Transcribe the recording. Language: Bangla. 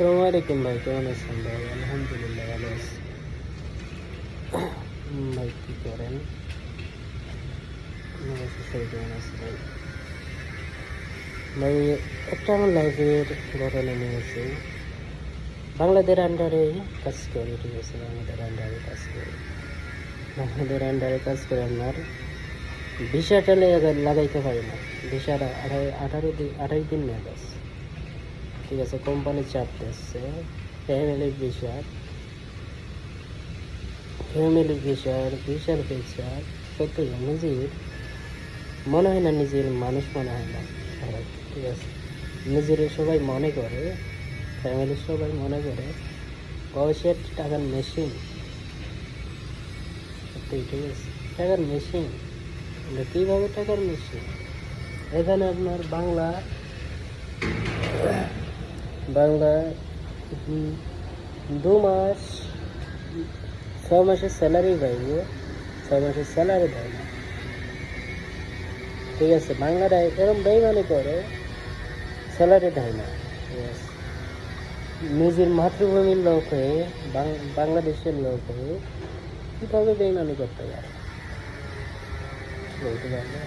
আসসালামু আলাইকুম ভাই, কেমন আছেন ভাই? আলহামদুলিল্লাহ ভালো আছি। ভাই কী করেন? সবাই কেমন আছে ভাই? ভাই একটা আমার লাইফের ঘটনা নিয়েছি। বাংলাদেশের আন্ডারে কাজ করি, ঠিক আছে? বাংলাদেশের আন্ডারে কাজ করি। বাংলাদেশের আন্ডারে কাজ করে আপনার ভিসাটা লাগাইতে পারি না। ভিসাটা 28 দিন মেয়াদ আছে, ঠিক আছে? কোম্পানি চাপ দিচ্ছে ফ্যামিলি ভিসার ভিসার ফিচার সত্যি নিজের মনে হয় না, নিজের মানুষ মনে হয় না, ঠিক আছে? নিজের সবাই মনে করে, ফ্যামিলির সবাই মনে করে পয়সার টাকার মেশিন, সত্যি, ঠিক আছে? টাকার মেশিন, কীভাবে টাকার মেশিন? এখানে আপনার বাংলা বাংলা 2 মাস 6 মাসের স্যালারি পাইব, 6 মাসের স্যালারি দেয় না, ঠিক আছে? বাংলাটা এরকম বেইমানি করে, স্যালারি দেয় না, ঠিক আছে? নিজের মাতৃভূমির লোক হয়ে, বাংলাদেশের লোক হয়ে কীভাবে বেইমানি করতে পারে বলতে পারবে?